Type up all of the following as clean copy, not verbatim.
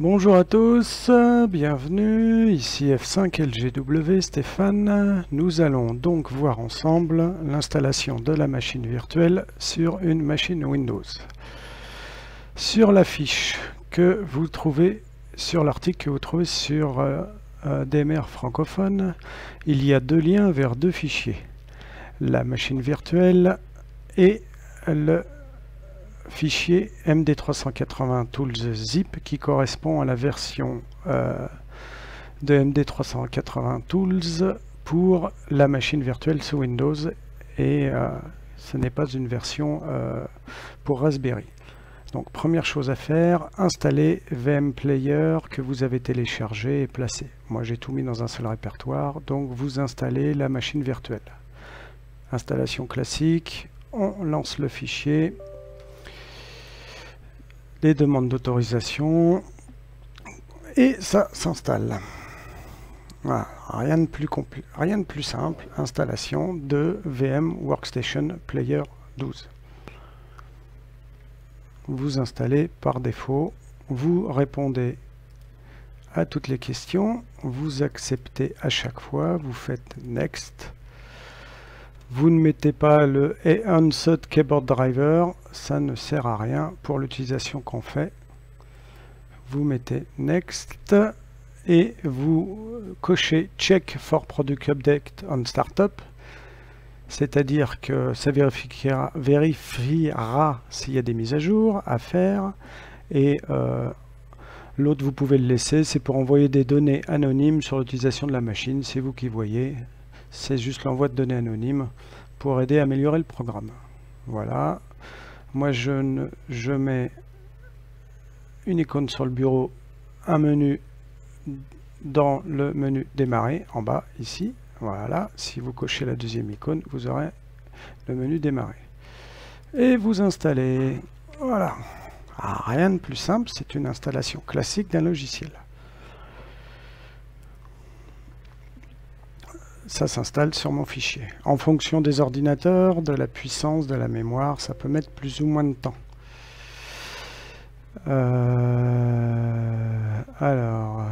Bonjour à tous, bienvenue, ici F5LGW Stéphane. Nous allons donc voir ensemble l'installation de la machine virtuelle sur une machine Windows. Sur la fiche que vous trouvez sur l'article que vous trouvez sur DMR francophone, il y a deux liens vers deux fichiers. La machine virtuelle et le fichier MD380 Tools Zip qui correspond à la version de MD380 Tools pour la machine virtuelle sous Windows et ce n'est pas une version pour Raspberry. Donc première chose à faire, installer VM Player que vous avez téléchargé et placé. Moi j'ai tout mis dans un seul répertoire, donc vous installez la machine virtuelle. Installation classique, on lance le fichier. Les demandes d'autorisation et ça s'installe. Voilà, rien de plus simple, installation de VM Workstation Player 12. Vous installez par défaut, vous répondez à toutes les questions, vous acceptez à chaque fois, vous faites Next. Vous ne mettez pas le Enhanced Keyboard Driver, ça ne sert à rien pour l'utilisation qu'on fait. Vous mettez Next et vous cochez Check for Product Update on Startup, c'est-à-dire que ça vérifiera s'il y a des mises à jour à faire, et l'autre vous pouvez le laisser, c'est pour envoyer des données anonymes sur l'utilisation de la machine, c'est vous qui voyez. C'est juste l'envoi de données anonymes pour aider à améliorer le programme. Voilà. Moi, je mets une icône sur le bureau, un menu dans le menu démarrer, en bas, ici. Voilà. Si vous cochez la deuxième icône, vous aurez le menu démarrer. Et vous installez. Voilà. Ah, rien de plus simple, c'est une installation classique d'un logiciel. Ça s'installe sur mon fichier. En fonction des ordinateurs, de la puissance, de la mémoire, ça peut mettre plus ou moins de temps. Alors,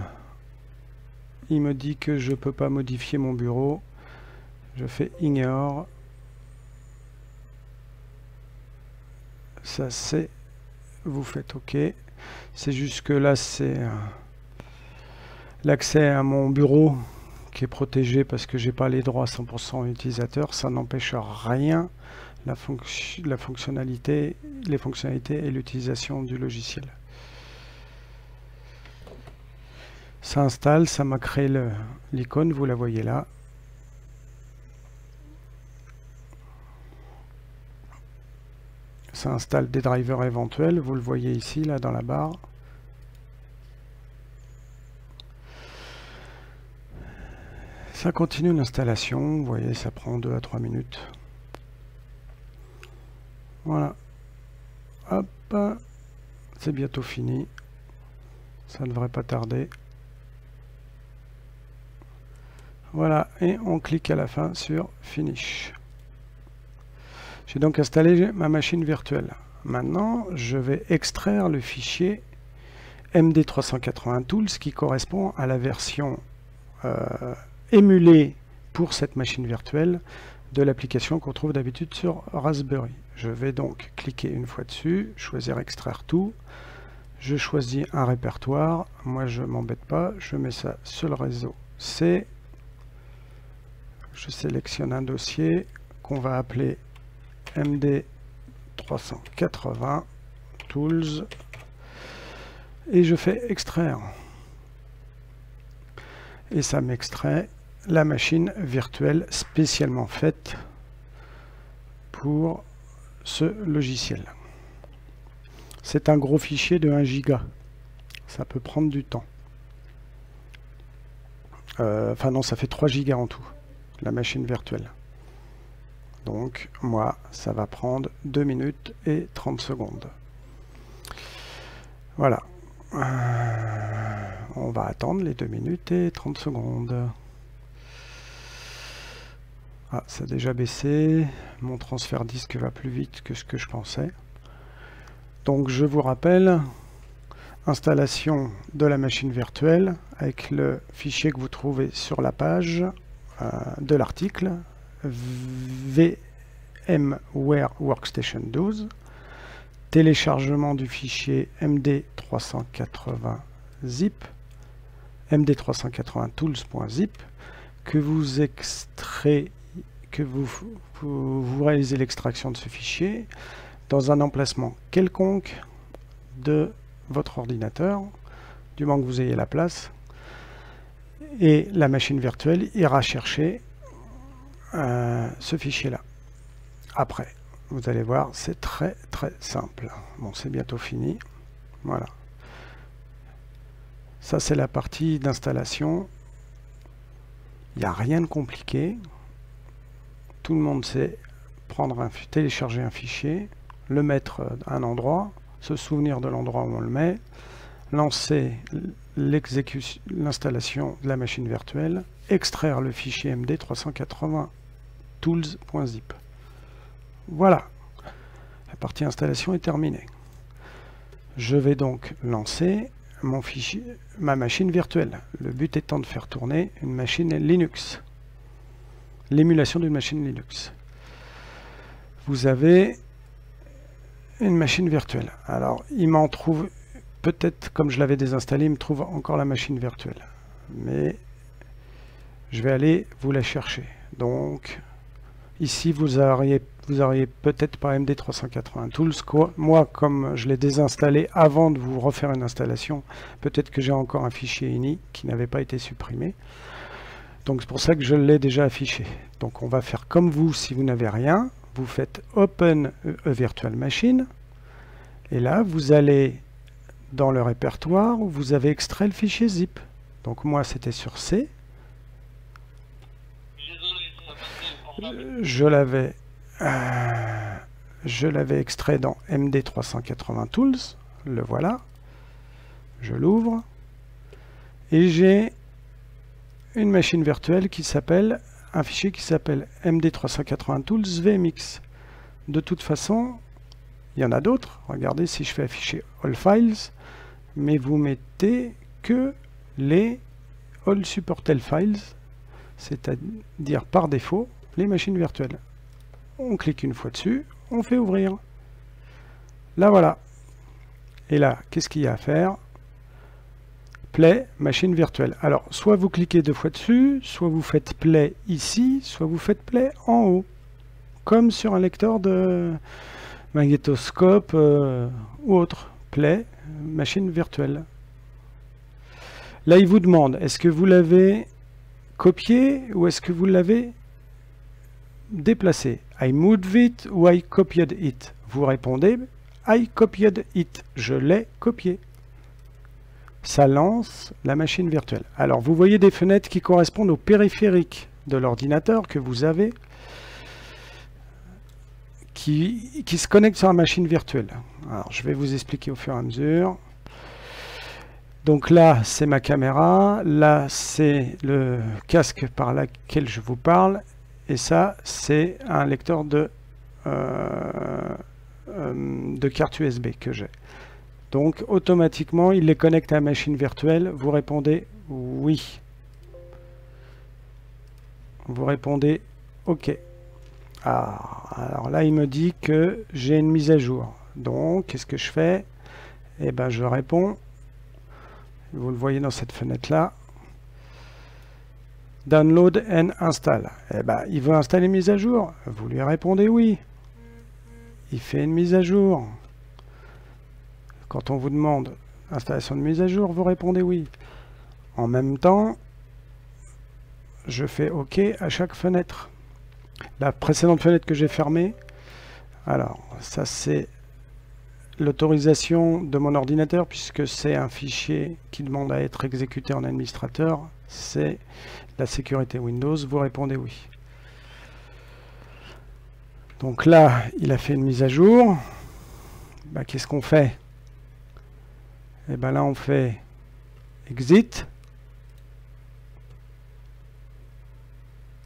il me dit que je ne peux pas modifier mon bureau. Je fais ignore. Ça c'est, vous faites OK. C'est juste que là, c'est l'accès à mon bureau qui est protégé parce que j'ai pas les droits 100% utilisateur, ça n'empêche rien la fonctionnalité, les fonctionnalités et l'utilisation du logiciel. Ça installe, ça m'a créé l'icône, vous la voyez là. Ça installe des drivers éventuels, vous le voyez ici là dans la barre. Ça continue l'installation, vous voyez, ça prend 2 à 3 minutes. Voilà. Hop, c'est bientôt fini. Ça ne devrait pas tarder. Voilà, et on clique à la fin sur Finish. J'ai donc installé ma machine virtuelle. Maintenant, je vais extraire le fichier MD380 Tools qui correspond à la version émulée pour cette machine virtuelle de l'application qu'on trouve d'habitude sur Raspberry. Je vais donc cliquer une fois dessus, choisir extraire tout. Je choisis un répertoire. Moi, je ne m'embête pas. Je mets ça sur le réseau C. Je sélectionne un dossier qu'on va appeler MD380 Tools et je fais extraire. Et ça m'extrait la machine virtuelle spécialement faite pour ce logiciel. C'est un gros fichier de 1 giga. Ça peut prendre du temps. Enfin non, ça fait 3 gigas en tout, la machine virtuelle. Donc moi, ça va prendre 2 minutes et 30 secondes. Voilà. On va attendre les 2 minutes et 30 secondes. Ah, ça a déjà baissé. Mon transfert disque va plus vite que ce que je pensais. Donc je vous rappelle, installation de la machine virtuelle avec le fichier que vous trouvez sur la page de l'article VMware Workstation 12, téléchargement du fichier MD380 zip, MD380 tools.zip, que vous extrait, que vous réalisez l'extraction de ce fichier dans un emplacement quelconque de votre ordinateur, du moment que vous ayez la place, et la machine virtuelle ira chercher ce fichier-là. Après, vous allez voir, c'est très simple. Bon, c'est bientôt fini. Voilà. Ça, c'est la partie d'installation. Il n'y a rien de compliqué. Tout le monde sait télécharger un fichier, le mettre à un endroit, se souvenir de l'endroit où on le met, lancer l'installation de la machine virtuelle, extraire le fichier MD380 tools.zip. Voilà, la partie installation est terminée. Je vais donc lancer ma machine virtuelle. Le but étant de faire tourner une machine Linux, l'émulation d'une machine Linux. Vous avez une machine virtuelle. Alors, il m'en trouve, peut-être comme je l'avais désinstallé, il me trouve encore la machine virtuelle. Mais je vais aller vous la chercher. Donc, ici, vous auriez peut-être pas MD380 Tools. Moi, comme je l'ai désinstallé avant de vous refaire une installation, peut-être que j'ai encore un fichier ini qui n'avait pas été supprimé. Donc, c'est pour ça que je l'ai déjà affiché. Donc, on va faire comme vous si vous n'avez rien. Vous faites Open a Virtual Machine. Et là, vous allez dans le répertoire où vous avez extrait le fichier zip. Donc, moi, c'était sur C. Je l'avais extrait dans MD380 Tools, le voilà, je l'ouvre, et j'ai une machine virtuelle qui s'appelle, un fichier qui s'appelle MD380 Tools VMX. De toute façon, il y en a d'autres, regardez si je fais afficher All Files, mais vous mettez que les All Supported Files, c'est-à-dire par défaut, les machines virtuelles. On clique une fois dessus, on fait ouvrir. Là voilà. Et là, qu'est-ce qu'il y a à faire? Play, machine virtuelle. Alors, soit vous cliquez 2 fois dessus, soit vous faites play ici, soit vous faites play en haut. Comme sur un lecteur de magnétoscope ou autre. Play, machine virtuelle. Là, il vous demande, est-ce que vous l'avez copié ou est-ce que vous l'avez déplacé? I moved it ou I copied it? Vous répondez I copied it. Je l'ai copié. Ça lance la machine virtuelle. Alors, vous voyez des fenêtres qui correspondent au périphérique de l'ordinateur que vous avez, qui se connecte sur la machine virtuelle. Alors, je vais vous expliquer au fur et à mesure. Donc là, c'est ma caméra. Là, c'est le casque par lequel je vous parle. Et ça, c'est un lecteur de carte USB que j'ai. Donc, automatiquement, il les connecte à la machine virtuelle. Vous répondez oui. Vous répondez OK. Alors là, il me dit que j'ai une mise à jour. Donc, qu'est-ce que je fais? Eh bien, je réponds. Vous le voyez dans cette fenêtre-là. Download and install. Eh ben, il veut installer une mise à jour. Vous lui répondez oui. Il fait une mise à jour. Quand on vous demande installation de mise à jour, vous répondez oui. En même temps, je fais OK à chaque fenêtre. La précédente fenêtre que j'ai fermée, alors ça c'est l'autorisation de mon ordinateur puisque c'est un fichier qui demande à être exécuté en administrateur. C'est la sécurité Windows, vous répondez oui. Donc là, il a fait une mise à jour. Ben, qu'est-ce qu'on fait? Et bien là, on fait Exit,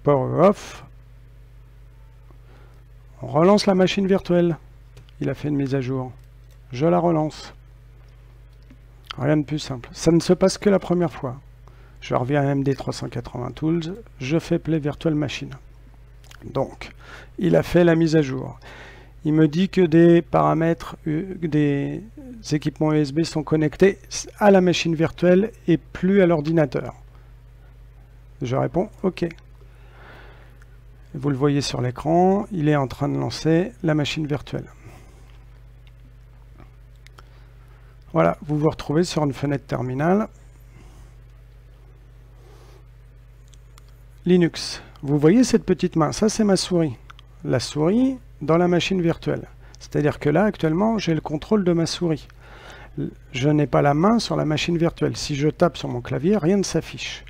Power Off. On relance la machine virtuelle. Il a fait une mise à jour. Je la relance. Rien de plus simple. Ça ne se passe que la première fois. Je reviens à MD380 Tools, je fais Play Virtual Machine. Donc, il a fait la mise à jour. Il me dit que des paramètres, des équipements USB sont connectés à la machine virtuelle et plus à l'ordinateur. Je réponds OK. Vous le voyez sur l'écran, il est en train de lancer la machine virtuelle. Voilà, vous vous retrouvez sur une fenêtre terminale. Linux. Vous voyez cette petite main, ça c'est ma souris. La souris dans la machine virtuelle. C'est-à-dire que là, actuellement, j'ai le contrôle de ma souris. Je n'ai pas la main sur la machine virtuelle. Si je tape sur mon clavier, rien ne s'affiche.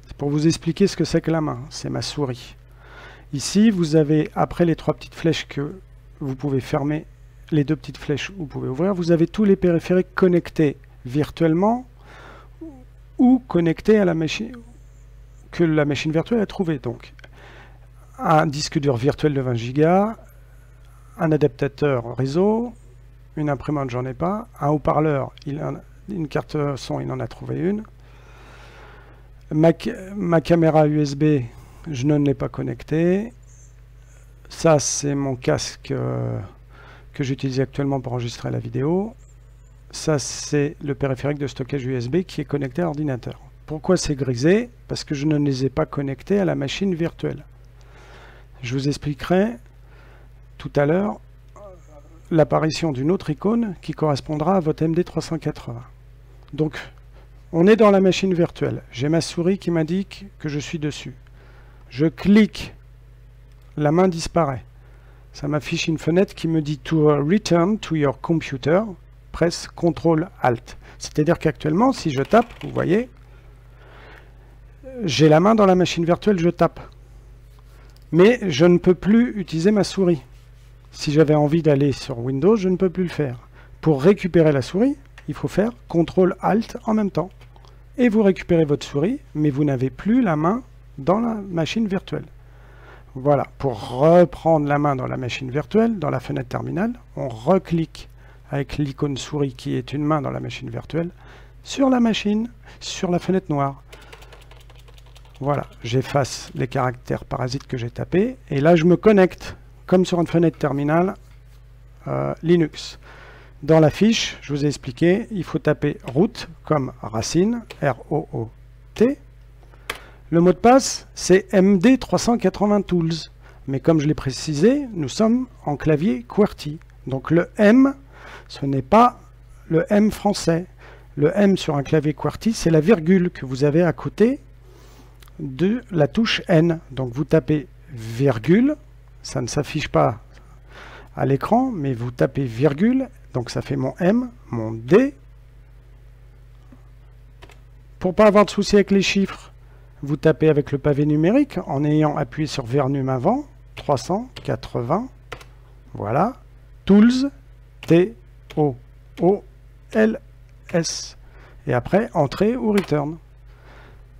C'est pour vous expliquer ce que c'est que la main. C'est ma souris. Ici, vous avez, après les 3 petites flèches que vous pouvez fermer, les 2 petites flèches vous pouvez ouvrir, vous avez tous les périphériques connectés virtuellement ou connectés à la machine que la machine virtuelle a trouvé. Donc, un disque dur virtuel de 20 Go, un adaptateur réseau, une imprimante, j'en ai pas, un haut-parleur, une carte son, il en a trouvé une. Ma caméra USB, je ne l'ai pas connectée. Ça, c'est mon casque que j'utilise actuellement pour enregistrer la vidéo. Ça, c'est le périphérique de stockage USB qui est connecté à l'ordinateur. Pourquoi c'est grisé? Parce que je ne les ai pas connectés à la machine virtuelle. Je vous expliquerai tout à l'heure l'apparition d'une autre icône qui correspondra à votre MD380. Donc, on est dans la machine virtuelle. J'ai ma souris qui m'indique que je suis dessus. Je clique, la main disparaît. Ça m'affiche une fenêtre qui me dit « To return to your computer », presse CTRL-ALT. C'est-à-dire qu'actuellement, si je tape, vous voyez, j'ai la main dans la machine virtuelle, je tape. Mais je ne peux plus utiliser ma souris. Si j'avais envie d'aller sur Windows, je ne peux plus le faire. Pour récupérer la souris, il faut faire CTRL-ALT en même temps. Et vous récupérez votre souris, mais vous n'avez plus la main dans la machine virtuelle. Voilà, pour reprendre la main dans la machine virtuelle, dans la fenêtre terminale, on reclique avec l'icône souris qui est une main dans la machine virtuelle, sur la machine, sur la fenêtre noire. Voilà, j'efface les caractères parasites que j'ai tapés, et là je me connecte, comme sur une fenêtre terminale Linux. Dans la fiche, je vous ai expliqué, il faut taper root comme racine, R-O-O-T. Le mot de passe, c'est MD380 Tools. Mais comme je l'ai précisé, nous sommes en clavier QWERTY. Donc le M, ce n'est pas le M français. Le M sur un clavier QWERTY, c'est la virgule que vous avez à côté de la touche N. Donc vous tapez virgule, ça ne s'affiche pas à l'écran, mais vous tapez virgule, donc ça fait mon M, mon D. Pour ne pas avoir de souci avec les chiffres, vous tapez avec le pavé numérique en ayant appuyé sur Vernum avant, 380, voilà, Tools, T-O-O-L-S, et après, Entrée ou Return.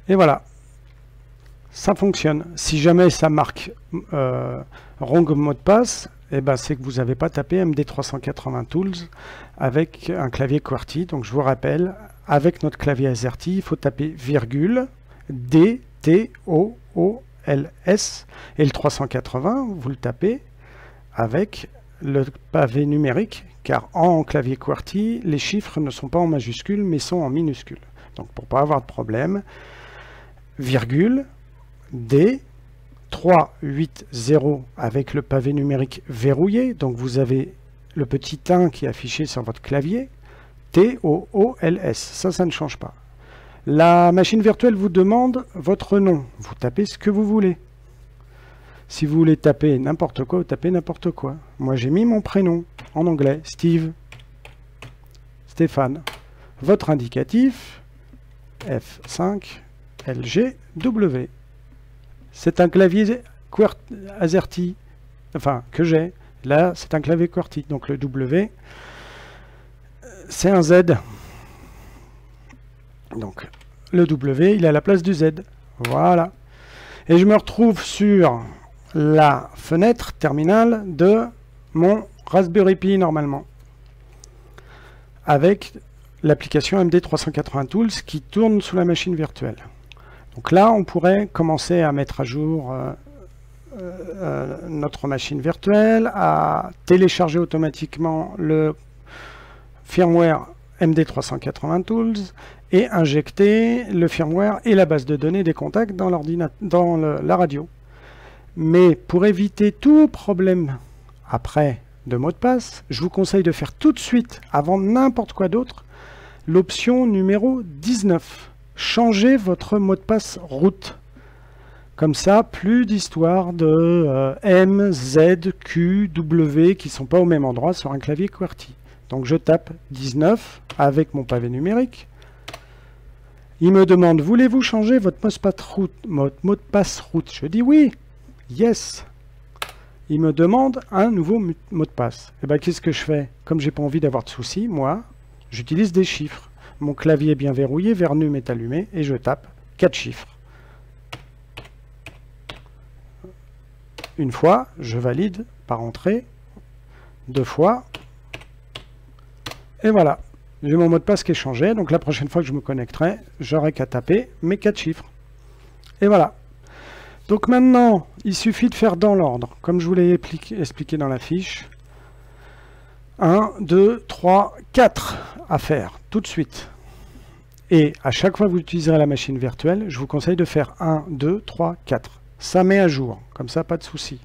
Et voilà, ça fonctionne. Si jamais ça marque wrong mot de passe, eh ben, c'est que vous n'avez pas tapé MD380 Tools avec un clavier QWERTY. Donc je vous rappelle, avec notre clavier AZERTY, il faut taper virgule, D, T, O, O, L, S, et le 380, vous le tapez avec le pavé numérique, car en clavier QWERTY, les chiffres ne sont pas en majuscules, mais sont en minuscules. Donc pour ne pas avoir de problème, virgule, D, 380 avec le pavé numérique verrouillé, donc vous avez le petit 1 qui est affiché sur votre clavier, T, O, O, L, S, ça ne change pas. La machine virtuelle vous demande votre nom. Vous tapez ce que vous voulez. Si vous voulez taper n'importe quoi, vous tapez n'importe quoi. Moi, j'ai mis mon prénom en anglais, Steve, Stéphane. Votre indicatif, F5, LG, W. C'est un clavier AZERTY, enfin, que j'ai. Là, c'est un clavier QWERTY. Donc, le W, c'est un Z. Donc, le W, il est à la place du Z. Voilà. Et je me retrouve sur la fenêtre terminale de mon Raspberry Pi, normalement. Avec l'application MD380 Tools qui tourne sous la machine virtuelle. Donc là, on pourrait commencer à mettre à jour notre machine virtuelle, à télécharger automatiquement le firmware MD380 Tools et injecter le firmware et la base de données des contacts dans la radio. Mais pour éviter tout problème après de mot de passe, je vous conseille de faire tout de suite, avant n'importe quoi d'autre, l'option numéro 19. Changez votre mot de passe route. Comme ça, plus d'histoires de M, Z, Q, W qui ne sont pas au même endroit sur un clavier QWERTY. Donc je tape 19 avec mon pavé numérique. Il me demande, voulez-vous changer votre mot de passe route? Je dis oui, yes. Il me demande un nouveau mot de passe. Et bien qu'est-ce que je fais? Comme j'ai pas envie d'avoir de soucis, moi, j'utilise des chiffres. Mon clavier est bien verrouillé, Vernum est allumé et je tape 4 chiffres. Une fois, je valide par entrée, 2 fois, et voilà. J'ai mon mot de passe qui est changé, donc la prochaine fois que je me connecterai, j'aurai qu'à taper mes 4 chiffres. Et voilà. Donc maintenant, il suffit de faire dans l'ordre, comme je vous l'ai expliqué dans la fiche. 1, 2, 3, 4 à faire, tout de suite. Et à chaque fois que vous utiliserez la machine virtuelle, je vous conseille de faire 1, 2, 3, 4. Ça met à jour, comme ça, pas de souci.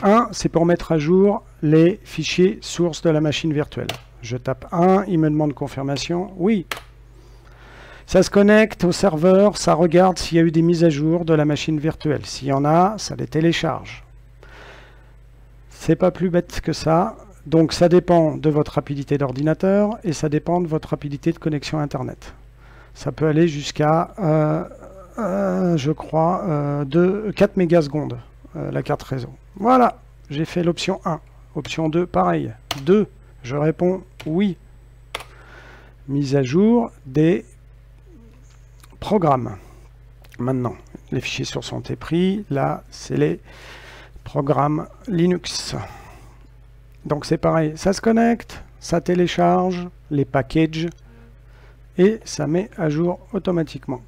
1, c'est pour mettre à jour les fichiers sources de la machine virtuelle. Je tape 1, il me demande confirmation. Oui. Ça se connecte au serveur, ça regarde s'il y a eu des mises à jour de la machine virtuelle. S'il y en a, ça les télécharge. C'est pas plus bête que ça. Donc ça dépend de votre rapidité d'ordinateur et ça dépend de votre rapidité de connexion Internet. Ça peut aller jusqu'à, je crois, 4 mégasecondes, la carte réseau. Voilà, j'ai fait l'option 1. Option 2, pareil. 2, je réponds oui. Mise à jour des programmes. Maintenant, les fichiers sources ont été pris. Là, c'est les programmes Linux. Donc c'est pareil, ça se connecte, ça télécharge les packages et ça met à jour automatiquement.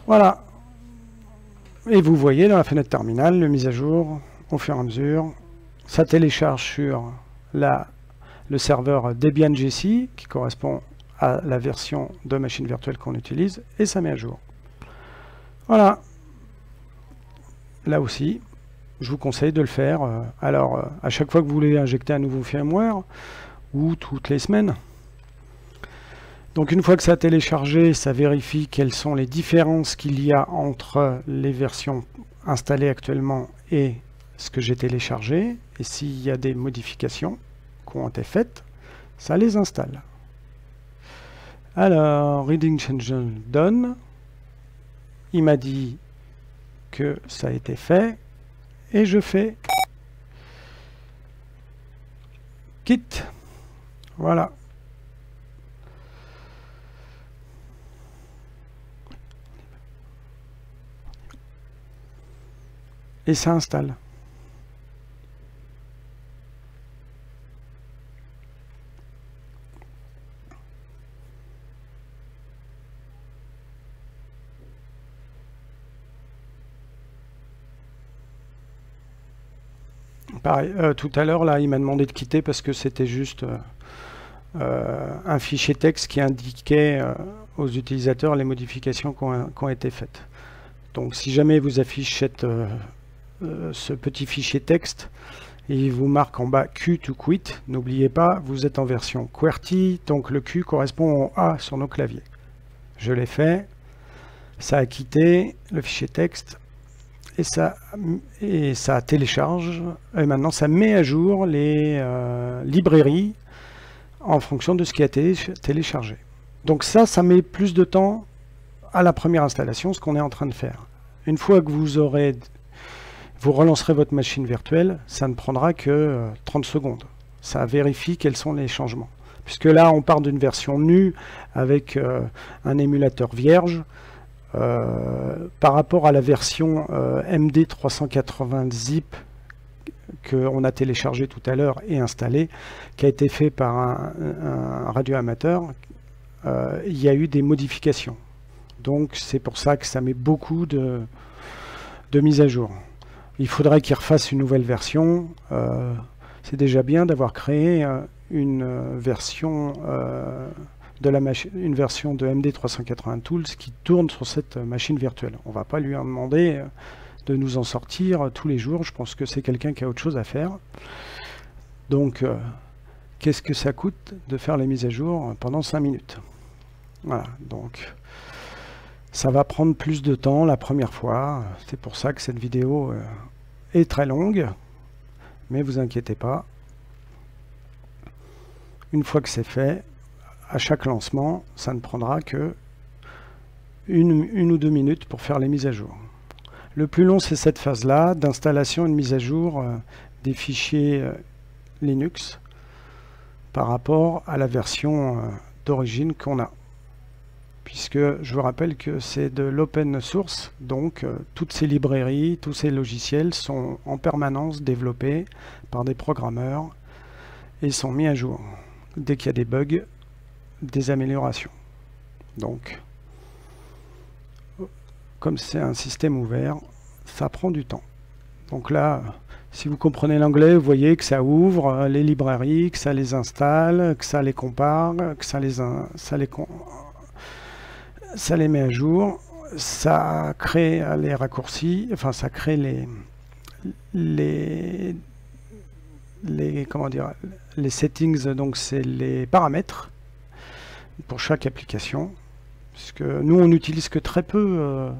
Voilà. Et vous voyez dans la fenêtre terminale le mise à jour au fur et à mesure. Ça télécharge sur le serveur Debian GC qui correspond à la version de machine virtuelle qu'on utilise et ça met à jour. Voilà. Là aussi, je vous conseille de le faire. Alors, à chaque fois que vous voulez injecter un nouveau firmware ou toutes les semaines. Donc, une fois que ça a téléchargé, ça vérifie quelles sont les différences qu'il y a entre les versions installées actuellement et ce que j'ai téléchargé. Et s'il y a des modifications qui ont été faites, ça les installe. Alors, Reading Change Done. Il m'a dit que ça a été fait. Et je fais quitte. Voilà. Et ça installe. Pareil, tout à l'heure, là, il m'a demandé de quitter parce que c'était juste un fichier texte qui indiquait aux utilisateurs les modifications qui ont été faites. Donc, si jamais vous affichez ce petit fichier texte, et il vous marque en bas Q to quit, n'oubliez pas, vous êtes en version QWERTY, donc le Q correspond au A sur nos claviers. Je l'ai fait, ça a quitté le fichier texte. Et ça télécharge, et maintenant ça met à jour les librairies en fonction de ce qui a été téléchargé. Donc ça met plus de temps à la première installation, ce qu'on est en train de faire. Une fois que vous relancerez votre machine virtuelle, ça ne prendra que 30 secondes. Ça vérifie quels sont les changements. Puisque là, on part d'une version nue avec un émulateur vierge. Par rapport à la version MD380 Zip qu'on a téléchargé tout à l'heure et installé, qui a été fait par un radioamateur, il y a eu des modifications. Donc c'est pour ça que ça met beaucoup de mises à jour. Il faudrait qu'il refasse une nouvelle version. C'est déjà bien d'avoir créé une version une version de MD380 Tools qui tourne sur cette machine virtuelle. On ne va pas lui en demander de nous en sortir tous les jours. Je pense que c'est quelqu'un qui a autre chose à faire. Donc, qu'est-ce que ça coûte de faire les mises à jour pendant 5 minutes? Voilà, donc ça va prendre plus de temps la première fois. C'est pour ça que cette vidéo est très longue, mais vous inquiétez pas. Une fois que c'est fait, à chaque lancement, ça ne prendra que une ou 2 minutes pour faire les mises à jour. Le plus long, c'est cette phase-là, d'installation et de mise à jour des fichiers Linux par rapport à la version d'origine qu'on a. Puisque je vous rappelle que c'est de l'open source, donc toutes ces librairies, tous ces logiciels sont en permanence développés par des programmeurs et sont mis à jour. Dès qu'il y a des bugs, des améliorations. Donc, comme c'est un système ouvert, ça prend du temps. Donc là, si vous comprenez l'anglais, vous voyez que ça ouvre les librairies, que ça les installe, que ça les compare, que ça les met à jour, ça crée les raccourcis, enfin ça crée comment dire, les settings, donc c'est les paramètres pour chaque application, puisque nous on n'utilise que très peu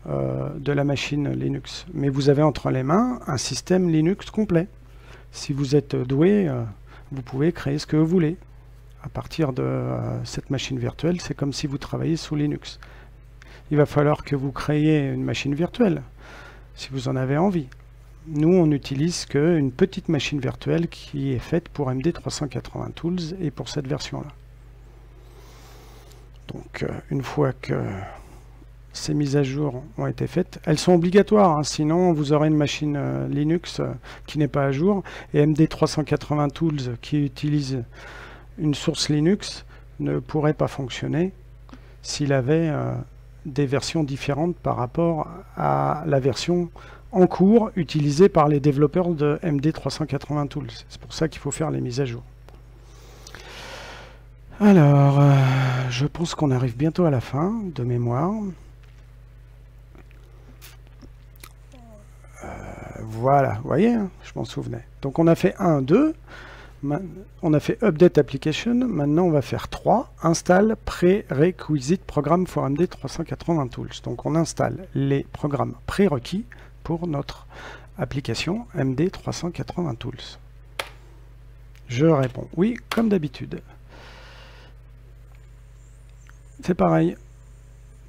de la machine Linux, mais vous avez entre les mains un système Linux complet. Si vous êtes doué, vous pouvez créer ce que vous voulez à partir de cette machine virtuelle. C'est comme si vous travailliez sous Linux. Il va falloir que vous créiez une machine virtuelle si vous en avez envie. Nous, on n'utilise qu'une petite machine virtuelle qui est faite pour MD380 Tools et pour cette version-là. Donc, une fois que ces mises à jour ont été faites, elles sont obligatoires, hein, sinon vous aurez une machine Linux qui n'est pas à jour, et MD380 Tools qui utilise une source Linux ne pourrait pas fonctionner s'il avait des versions différentes par rapport à la version en cours utilisée par les développeurs de MD380 Tools. C'est pour ça qu'il faut faire les mises à jour. Alors, je pense qu'on arrive bientôt à la fin de mémoire. Voilà, vous voyez, hein, je m'en souvenais. Donc on a fait 1, 2, on a fait Update Application, maintenant on va faire 3, Install Prerequisite Program for MD380 Tools. Donc on installe les programmes prérequis pour notre application MD380 Tools. Je réponds oui, comme d'habitude. C'est pareil,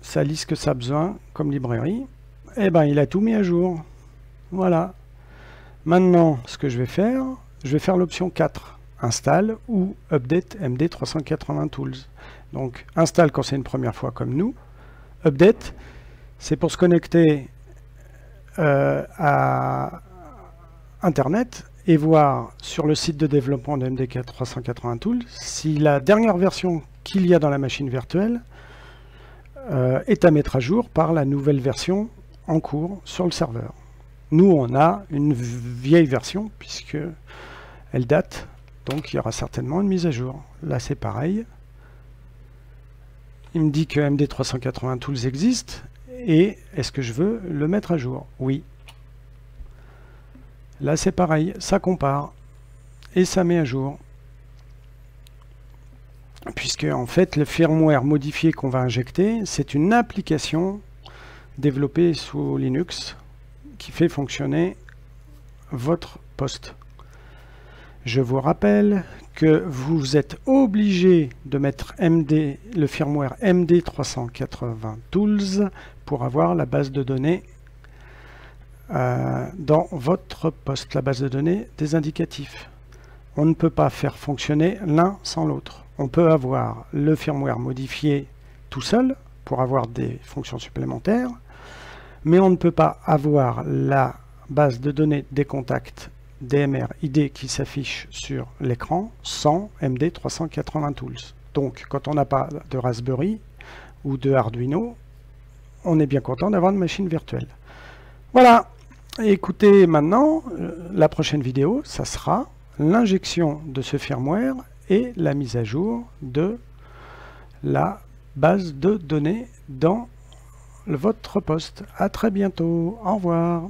ça lit ce que ça a besoin comme librairie. Et ben il a tout mis à jour. Voilà. Maintenant, ce que je vais faire l'option 4, Install ou Update MD380 Tools. Donc, Install quand c'est une première fois comme nous. Update, c'est pour se connecter à Internet et voir sur le site de développement de MD380 Tools si la dernière version qu'il y a dans la machine virtuelle est à mettre à jour par la nouvelle version en cours sur le serveur. Nous, on a une vieille version, puisque elle date, donc il y aura certainement une mise à jour. Là, c'est pareil. Il me dit que MD380 Tools existe, et est-ce que je veux le mettre à jour? Oui. Là, c'est pareil, ça compare, et ça met à jour. Puisque, en fait, le firmware modifié qu'on va injecter, c'est une application développée sous Linux, qui fait fonctionner votre poste. Je vous rappelle que vous êtes obligé de mettre le firmware MD380 Tools pour avoir la base de données dans votre poste, la base de données des indicatifs. On ne peut pas faire fonctionner l'un sans l'autre. On peut avoir le firmware modifié tout seul pour avoir des fonctions supplémentaires, mais on ne peut pas avoir la base de données des contacts DMR ID qui s'affiche sur l'écran sans MD380 Tools. Donc, quand on n'a pas de Raspberry ou de Arduino, on est bien content d'avoir une machine virtuelle. Voilà. Écoutez, maintenant, la prochaine vidéo, ça sera l'injection de ce firmware et la mise à jour de la base de données dans votre poste. À très bientôt. Au revoir.